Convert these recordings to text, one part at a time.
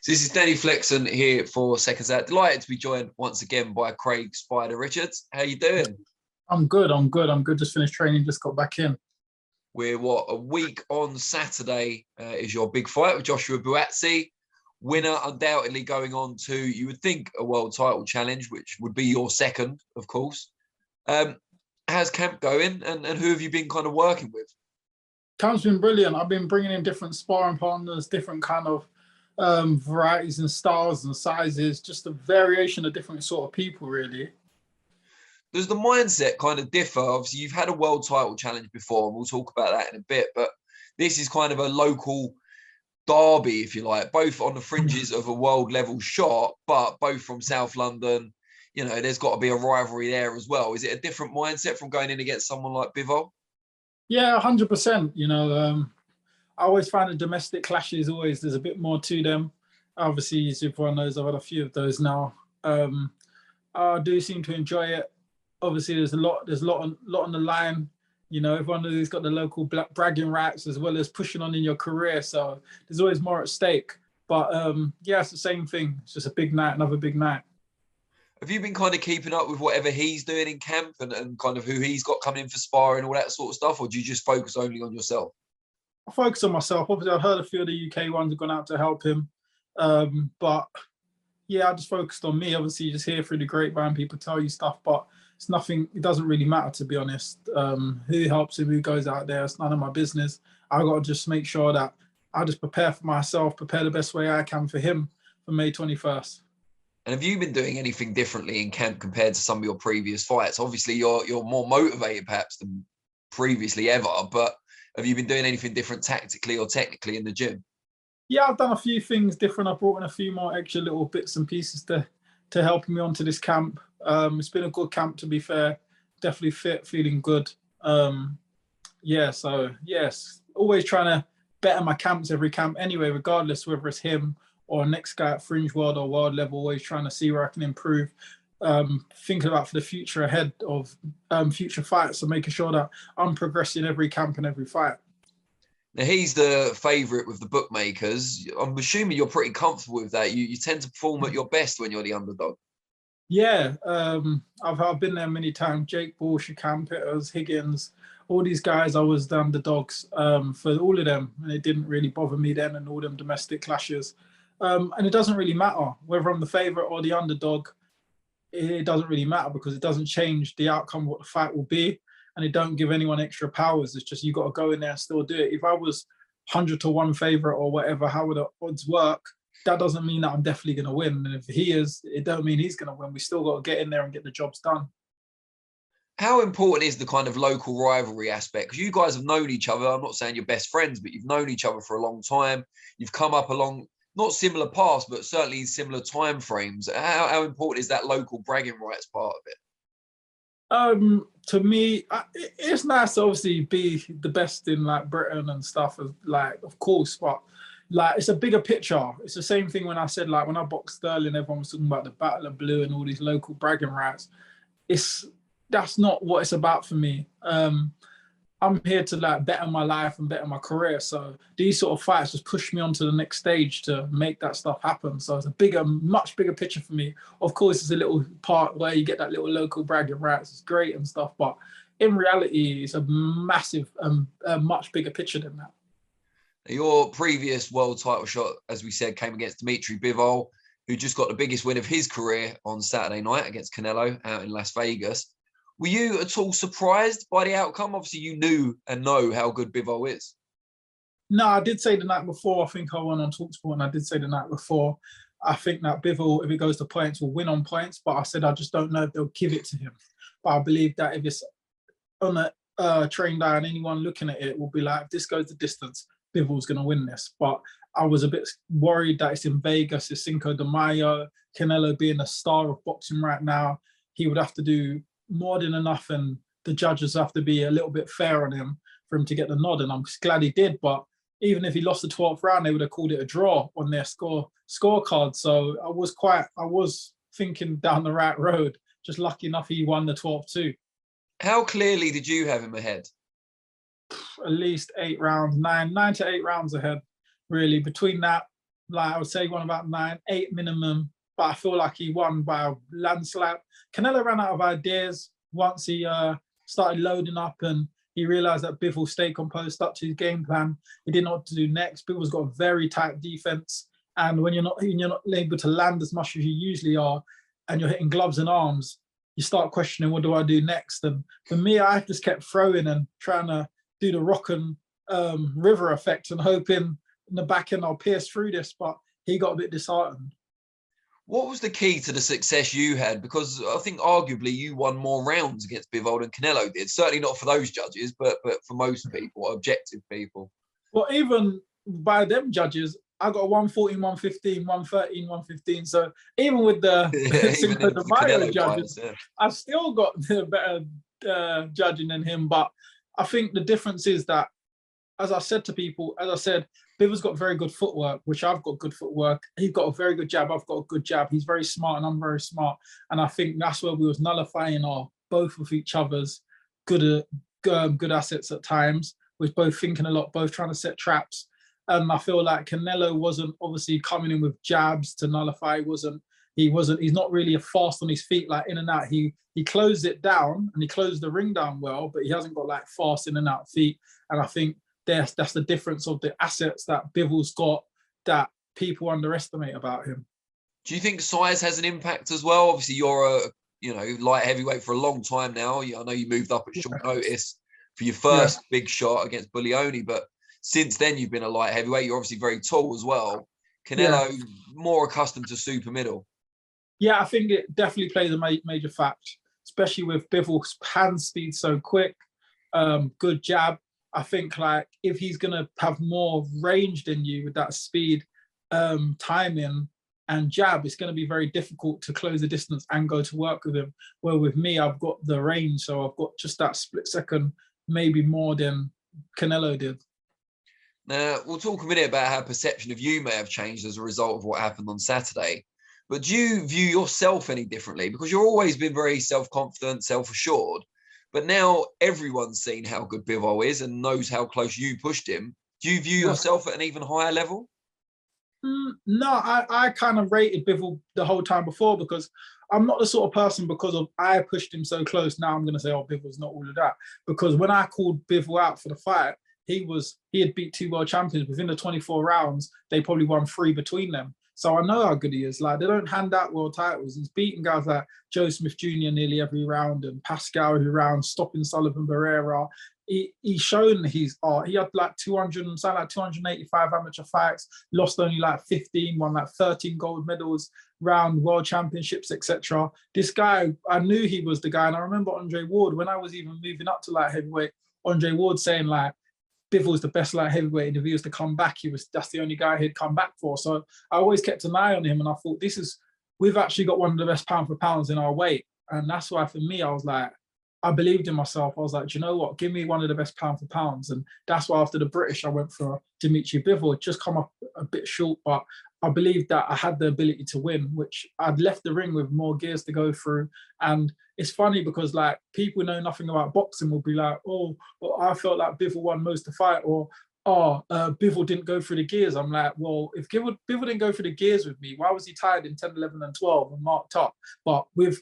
So this is Danny Flexon here for Seconds Out. Delighted to be joined once again by Craig Spider Richards. How you doing? I'm good. I'm good. I'm good. Just finished training. Just got back in. We're a week on Saturday is your big fight with Joshua Buatsi. Winner undoubtedly going on to, you would think, a world title challenge, which would be your second, of course. How's camp going, and who have you been kind of working with? Camp's been brilliant. I've been bringing in different sparring partners, different kind of varieties and styles and sizes, just a variation of different sort of people, really. Does the mindset kind of differ? Obviously, you've had a world title challenge before, and we'll talk about that in a bit, but this is kind of a local derby, if you like, both on the fringes of a world level shot, but both from South London. You know, there's got to be a rivalry there as well. Is it a different mindset from going in against someone like Bivol? Yeah, 100%. You know, I always find the domestic clashes there's a bit more to them. Obviously, as everyone knows, I've had a few of those now. I do seem to enjoy it. Obviously, there's a lot on the line. You know, everyone who's got the local bragging rights as well as pushing on in your career. So there's always more at stake. But yeah, it's the same thing. It's just a big night, another big night. Have you been kind of keeping up with whatever he's doing in camp and kind of who he's got coming in for sparring, all that sort of stuff? Or do you just focus only on yourself? I focus on myself. Obviously, I've heard a few of the UK ones have gone out to help him. But yeah, I just focused on me. Obviously, you just hear through the grapevine, people tell you stuff, but it's nothing, it doesn't really matter, to be honest. Who helps him, who goes out there, it's none of my business. I got to just make sure that I just prepare for myself, prepare the best way I can for him for May 21st. And have you been doing anything differently in camp compared to some of your previous fights? Obviously, you're more motivated perhaps than previously ever, but have you been doing anything different tactically or technically in the gym? Yeah, I've done a few things different. I've brought in a few more extra little bits and pieces to help me onto this camp. It's been a good camp, to be fair. Definitely fit, feeling good. Yeah, so yes, always trying to better my camps every camp anyway, regardless whether it's him or next guy at Fringe World or World level, always trying to see where I can improve. Thinking about for the future ahead of future fights and making sure that I'm progressing every camp and every fight. Now, he's the favourite with the bookmakers. I'm assuming you're pretty comfortable with that. You tend to perform at your best when you're the underdog. Yeah, I've been there many times. Jake Paul, Shakan Pitters, Higgins, all these guys, I was the underdogs for all of them. And it didn't really bother me then and all them domestic clashes. And it doesn't really matter whether I'm the favourite or the underdog. It doesn't really matter because it doesn't change the outcome of what the fight will be. And it don't give anyone extra powers. It's just you got to go in there and still do it. If I was 100-1 favourite or whatever, how would the odds work? That doesn't mean that I'm definitely going to win. And if he is, it don't mean he's going to win. We still got to get in there and get the jobs done. How important is the kind of local rivalry aspect? Because you guys have known each other. I'm not saying you're best friends, but you've known each other for a long time. You've come up along not similar paths, but certainly similar time frames. How important is that local bragging rights part of it? To me, it's nice to obviously be the best in like Britain and stuff, like, of course, but like it's a bigger picture. It's the same thing when I said, like, when I boxed Sterling, everyone was talking about the Battle of Blue and all these local bragging rights. That's not what it's about for me. I'm here to like better my life and better my career. So these sort of fights just push me on to the next stage to make that stuff happen. So it's a bigger, much bigger picture for me. Of course, it's a little part where you get that little local bragging rights. It's great and stuff, but in reality, it's a massive, a much bigger picture than that. Your previous world title shot, as we said, came against Dmitry Bivol, who just got the biggest win of his career on Saturday night against Canelo out in Las Vegas. Were you at all surprised by the outcome? Obviously, you knew and know how good Bivol is. No, I did say the night before, I think I won on TalkSport, and I did say the night before, I think that Bivol, if it goes to points, will win on points, but I said I just don't know if they'll give it to him. But I believe that if it's on a trained eye and anyone looking at it will be like, if this goes the distance, Bivol's going to win this. But I was a bit worried that it's in Vegas, it's Cinco de Mayo, Canelo being a star of boxing right now, he would have to do more than enough and the judges have to be a little bit fair on him for him to get the nod, and I'm glad he did. But even if he lost the 12th round, they would have called it a draw on their scorecard. So I was thinking down the right road. Just lucky enough he won the 12th too. How clearly did you have him ahead? At least 8 rounds, nine to 8 rounds ahead, really. Between that, Like I would say he won about 9, 8 minimum, but I feel like he won by a landslide. Canelo ran out of ideas once he started loading up and he realized that Bivol stayed composed, stuck to his game plan. He didn't know what to do next. Bivol's got a very tight defense. And when you're not able to land as much as you usually are, and you're hitting gloves and arms, you start questioning, what do I do next? And for me, I just kept throwing and trying to do the rock and river effect and hoping in the back end I'll pierce through this, but he got a bit disheartened. What was the key to the success you had? Because I think arguably you won more rounds against Bivol than Canelo did. Certainly not for those judges, but for most people, objective people. Well, even by them judges, I got 114, 115, 113, 115. So even with the Cinco de Mayo judges, I've still got the better judging than him. But I think the difference is that, as I said to people, Bivol's got very good footwork, which I've got good footwork. He's got a very good jab. I've got a good jab. He's very smart and I'm very smart. And I think that's where we was nullifying our both of each other's good assets at times. We're both thinking a lot, both trying to set traps. I feel like Canelo wasn't obviously coming in with jabs to nullify. He's not really fast on his feet, like in and out. He closed it down and he closed the ring down well, but he hasn't got like fast in and out feet. And I think that's the difference of the assets that Bivol's got that people underestimate about him. Do you think size has an impact as well? Obviously, you're a light heavyweight for a long time now. I know you moved up at short notice for your first big shot against Buglioni, but since then you've been a light heavyweight. You're obviously very tall as well. Canelo more accustomed to super middle. Yeah, I think it definitely plays a major fact, especially with Bivol's hand speed so quick, good jab. I think like if he's gonna have more range than you with that speed, timing and jab, it's gonna be very difficult to close the distance and go to work with him. Where with me, I've got the range, so I've got just that split second, maybe more than Canelo did. Now, we'll talk a minute about how perception of you may have changed as a result of what happened on Saturday. But do you view yourself any differently? Because you've always been very self-confident, self-assured. But now everyone's seen how good Bivol is and knows how close you pushed him. Do you view yourself at an even higher level? No, I kind of rated Bivol the whole time before, because I'm not the sort of person, because of I pushed him so close. Now I'm going to say, oh, Bivol's not all of that. Because when I called Bivol out for the fight, he had beat 2 world champions within the 24 rounds. They probably won 3 between them. So I know how good he is. Like, they don't hand out world titles. He's beating guys like Joe Smith Jr. nearly every round and Pascal every round, stopping Sullivan Barrera. He's shown his art. He had like 285 amateur fights, lost only like 15, won like 13 gold medals, round world championships, etc. This guy, I knew he was the guy. And I remember Andre Ward, when I was even moving up to light heavyweight, Andre Ward saying like, Bivol's the best light heavyweight, and if he was to come back, that's the only guy he'd come back for. So I always kept an eye on him, and I thought, we've actually got one of the best pound for pounds in our weight. And that's why for me, I was like, I believed in myself. I was like, do you know what? Give me one of the best pound for pounds. And that's why after the British, I went for Dmitry Bivol. Just come up a bit short, but I believed that I had the ability to win, which I'd left the ring with more gears to go through. And it's funny because like people know nothing about boxing will be like, oh, well, I felt like Bivol won most of the fight, or Bivol didn't go through the gears. I'm like, well, if Bivol didn't go through the gears with me, why was he tied in 10, 11, and 12 and marked up? But with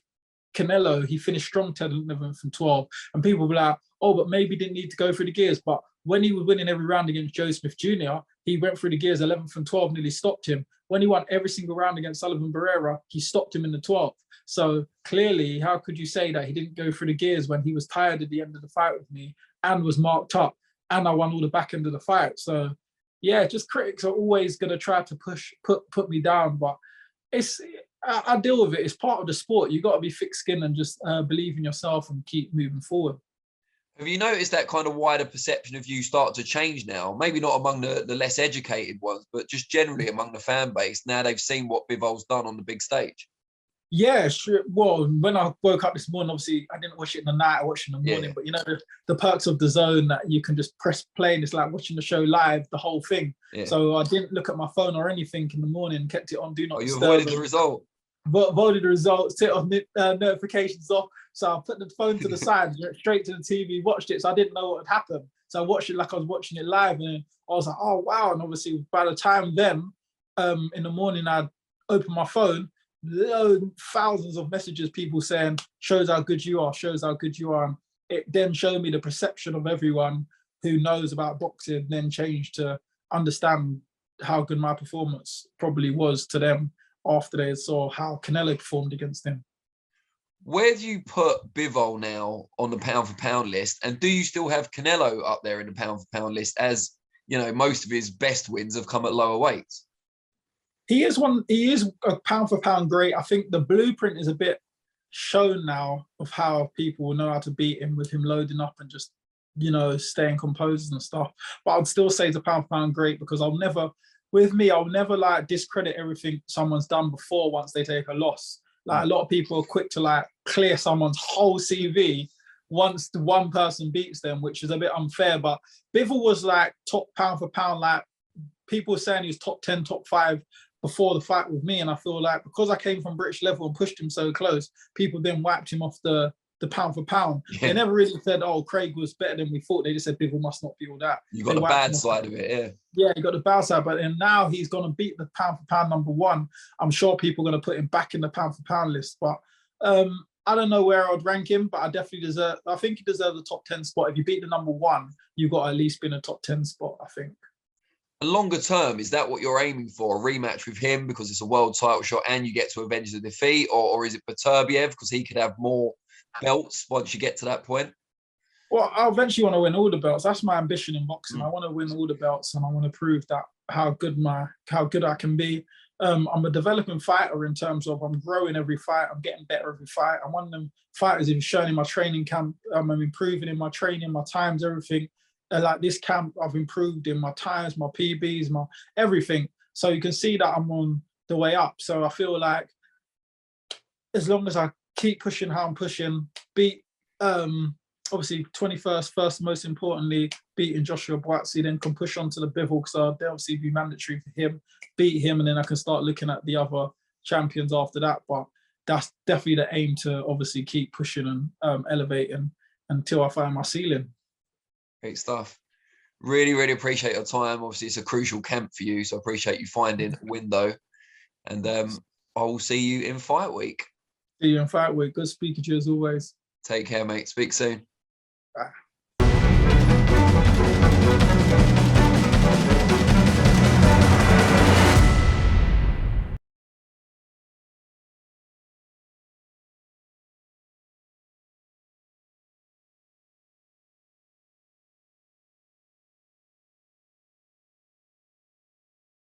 Canelo, he finished strong 10, 11, and 12. And people were like, oh, but maybe he didn't need to go through the gears. But when he was winning every round against Joe Smith Jr., he went through the gears 11th and 12, nearly stopped him. When he won every single round against Sullivan Barrera, he stopped him in the 12th. So clearly, how could you say that he didn't go through the gears when he was tired at the end of the fight with me and was marked up, and I won all the back end of the fight? So yeah, just critics are always going to try to put me down, but I deal with it. It's part of the sport. You got to be thick-skinned and just believe in yourself and keep moving forward. Have you noticed that kind of wider perception of you start to change now? Maybe not among the less educated ones, but just generally among the fan base. Now they've seen what Bivol's done on the big stage. Yeah, sure. Well, when I woke up this morning, obviously I didn't watch it in the night, I watched it in the morning. But you know, the perks of the zone that you can just press play and it's like watching the show live, the whole thing. Yeah. So I didn't look at my phone or anything in the morning, kept it on do not disturb. You avoided the result. Avoided the results, set off notifications off. So I put the phone to the side, straight to the TV, watched it. So I didn't know what had happened. So I watched it like I was watching it live, and I was like, oh wow. And obviously by the time then, in the morning, I'd open my phone, thousands of messages, people saying, shows how good you are, shows how good you are. And it then showed me the perception of everyone who knows about boxing, then changed to understand how good my performance probably was to them after they saw how Canelo performed against him. Where do you put Bivol now on the pound for pound list? And do you still have Canelo up there in the pound for pound list, as you know, most of his best wins have come at lower weights? He is a pound for pound great. I think the blueprint is a bit shown now of how people will know how to beat him with him loading up and just, you know, staying composed and stuff. But I'd still say it's a pound for pound great, because I'll never like discredit everything someone's done before once they take a loss. Like, a lot of people are quick to like clear someone's whole CV once the one person beats them, which is a bit unfair. But Bivol was like top pound for pound, like people were saying he was top 10, top 5 before the fight with me. And I feel like because I came from British level and pushed him so close, people then wiped him off the pound for pound. Yeah. They never really said, oh, Craig was better than we thought. They just said Bivol must not be all that. You got the bad side of it, yeah. Yeah, he got the bad side, but then now he's going to beat the pound for pound #1. I'm sure people are going to put him back in the pound for pound list. But I don't know where I'd rank him, but I think he deserves the top 10 spot. If you beat the #1, you've got to at least be in a top 10 spot, I think. Longer term, is that what you're aiming for? A rematch with him because it's a world title shot and you get to avenge the defeat? Or is it Beterbiev because he could have more belts once you get to that point? Well, I eventually want to win all the belts. That's my ambition in boxing. I want to win all the belts, and I want to prove that how good I can be. I'm a developing fighter in terms of I'm growing every fight. I'm getting better every fight. I'm one of them fighters who've shown in my training camp. I'm improving in my training, my times, everything. Like this camp, I've improved in my times, my PBs, my everything. So you can see that I'm on the way up. So I feel like as long as I keep pushing how I'm pushing, beat obviously 21st first, most importantly, beating Joshua Buatsi, then can push on to the Bivol, because they'll obviously be mandatory for him, beat him, and then I can start looking at the other champions after that. But that's definitely the aim, to obviously keep pushing and elevating until I find my ceiling. Great stuff. Really, really appreciate your time. Obviously, it's a crucial camp for you, so I appreciate you finding a window. And I will see you in fight week. See you in fight week. Good speaking to you as always. Take care, mate. Speak soon. Bye.